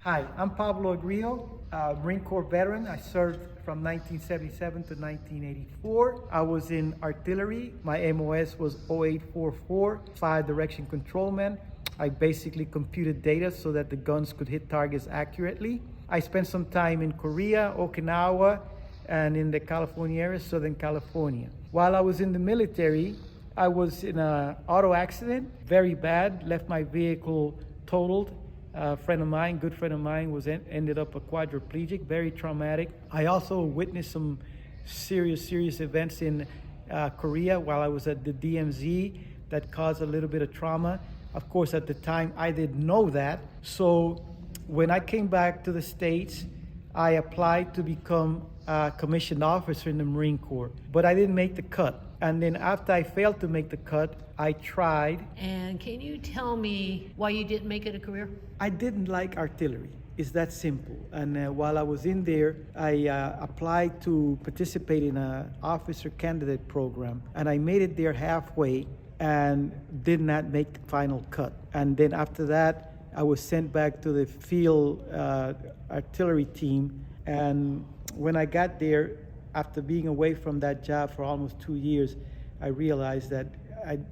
Hi, I'm Pablo Agrio, Marine Corps veteran. I served from 1977 to 1984. I was in artillery. My MOS was 0844, fire direction controlman. I basically computed data so that the guns could hit targets accurately. I spent some time in Korea, Okinawa, and in the California area, Southern California. While I was in the military, I was in an auto accident, very bad, left my vehicle totaled. A friend of mine, good friend of mine, ended up a quadriplegic, very traumatic. I also witnessed some serious events in Korea while I was at the DMZ that caused a little bit of trauma. Of course, at the time, I didn't know that. So when I came back to the States, I applied to become a commissioned officer in the Marine Corps, but I didn't make the cut. And then after I failed to make the cut, I tried. And can you tell me why you didn't make it a career? I didn't like artillery. It's that simple. And while I was in there, I applied to participate in an officer candidate program. And I made it there halfway and did not make the final cut. And then after that, I was sent back to the field artillery team. And when I got there, after being away from that job for almost 2 years, I realized that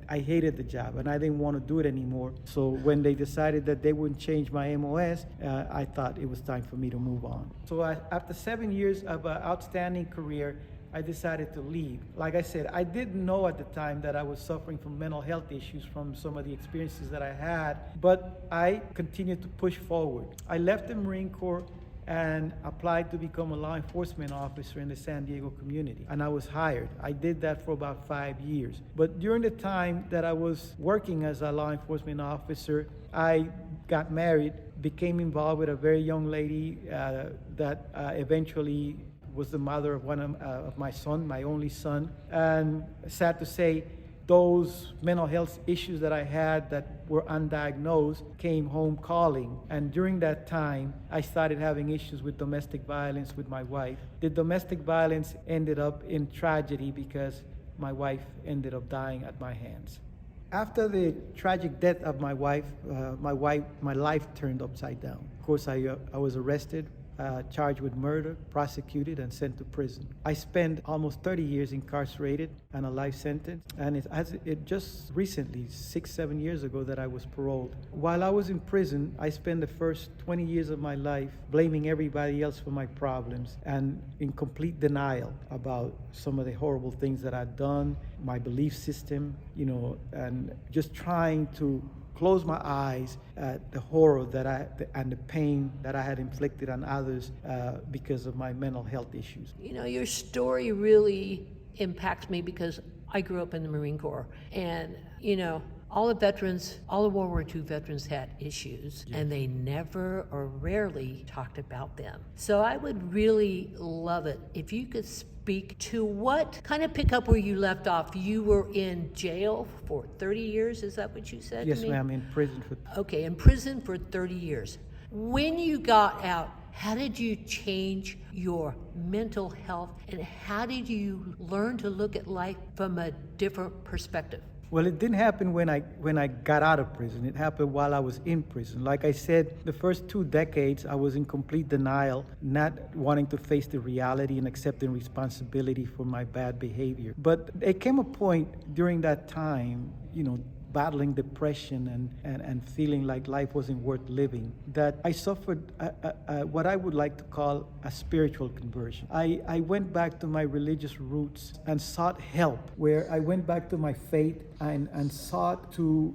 I hated the job and I didn't want to do it anymore. So when they decided that they wouldn't change my MOS, I thought it was time for me to move on. So after 7 years of an outstanding career, I decided to leave. Like I said, I didn't know at the time that I was suffering from mental health issues from some of the experiences that I had, but I continued to push forward. I left the Marine Corps and applied to become a law enforcement officer in the San Diego community. And I was hired. I did that for about 5 years. But during the time that I was working as a law enforcement officer, I got married, became involved with a very young lady that eventually was the mother of one of my son, my only son. And sad to say, those mental health issues that I had that were undiagnosed came home calling. And during that time, I started having issues with domestic violence with my wife. The domestic violence ended up in tragedy because my wife ended up dying at my hands. After the tragic death of my wife, my life turned upside down. Of course, I was arrested, charged with murder, prosecuted, and sent to prison. I spent almost 30 years incarcerated and a life sentence, and it just recently, 6-7 years ago, that I was paroled. While I was in prison, I spent the first 20 years of my life blaming everybody else for my problems and in complete denial about some of the horrible things that I'd done, my belief system, and just trying to close my eyes at the horror and the pain that I had inflicted on others because of my mental health issues. Your story really impacts me because I grew up in the Marine Corps, and all the World War II veterans had issues, yes, and they never or rarely talked about them. So I would really love it if you could speak to pick up where you left off. You were in jail for 30 years, is that what you said? Yes, to me? ma'am, in prison for... Okay, in prison for 30 years. When you got out, how did you change your mental health, and how did you learn to look at life from a different perspective? Well, it didn't happen when I got out of prison. It happened while I was in prison. Like I said, the first 2 decades, I was in complete denial, not wanting to face the reality and accepting responsibility for my bad behavior. But there came a point during that time, battling depression and feeling like life wasn't worth living, that I suffered what I would like to call a spiritual conversion. I went back to my religious roots and sought help, where I went back to my faith and sought to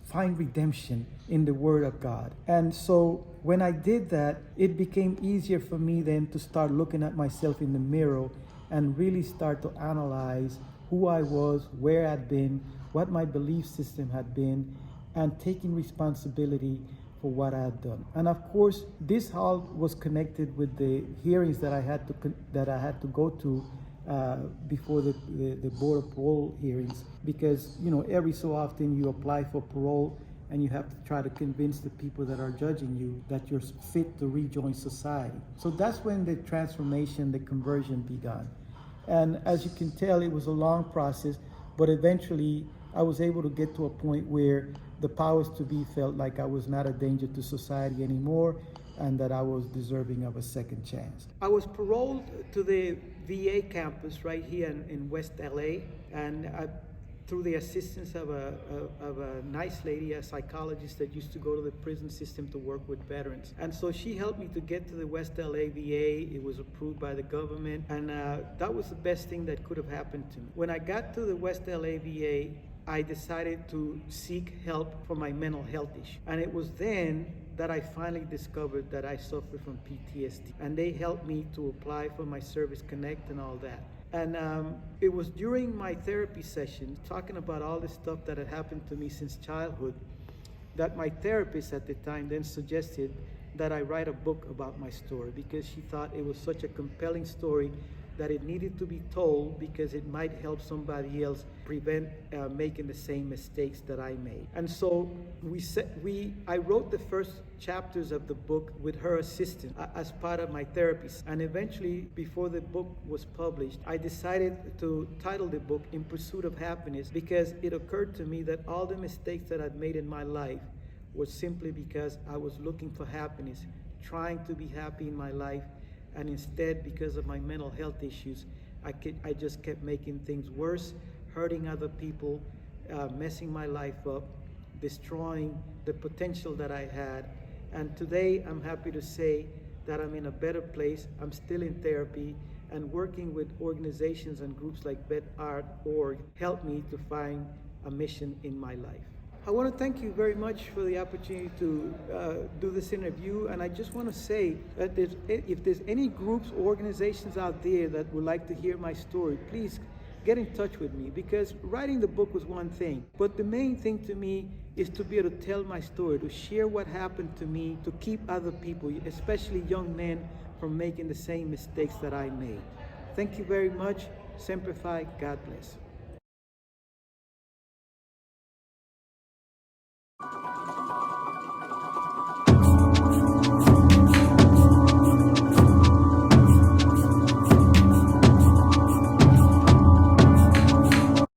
find redemption in the Word of God. And so when I did that, it became easier for me then to start looking at myself in the mirror and really start to analyze who I was, where I'd been, what my belief system had been, and taking responsibility for what I had done. And of course, this all was connected with the hearings that I had to go to before the Board of Parole hearings, because every so often you apply for parole and you have to try to convince the people that are judging you that you're fit to rejoin society. So that's when the transformation, the conversion began. And as you can tell, it was a long process, but eventually I was able to get to a point where the powers to be felt like I was not a danger to society anymore, and that I was deserving of a second chance. I was paroled to the VA campus right here in West LA, and through the assistance of a nice lady, a psychologist that used to go to the prison system to work with veterans. And so she helped me to get to the West LA VA. It was approved by the government, and that was the best thing that could have happened to me. When I got to the West LA VA, I decided to seek help for my mental health issue. And it was then that I finally discovered that I suffered from PTSD. And they helped me to apply for my Service Connect and all that. And it was during my therapy session, talking about all the stuff that had happened to me since childhood, that my therapist at the time then suggested that I write a book about my story, because she thought it was such a compelling story that it needed to be told, because it might help somebody else prevent making the same mistakes that I made. And so I wrote the first chapters of the book with her assistant as part of my therapy. And eventually, before the book was published, I decided to title the book In Pursuit of Happiness, because it occurred to me that all the mistakes that I'd made in my life were simply because I was looking for happiness, trying to be happy in my life. And instead, because of my mental health issues, I just kept making things worse, hurting other people, messing my life up, destroying the potential that I had. And today, I'm happy to say that I'm in a better place. I'm still in therapy, and working with organizations and groups like VetArt.org helped me to find a mission in my life. I want to thank you very much for the opportunity to do this interview, and I just want to say that if there's any groups or organizations out there that would like to hear my story, please get in touch with me, because writing the book was one thing, but the main thing to me is to be able to tell my story, to share what happened to me, to keep other people, especially young men, from making the same mistakes that I made. Thank you very much. Semper Fi. God bless.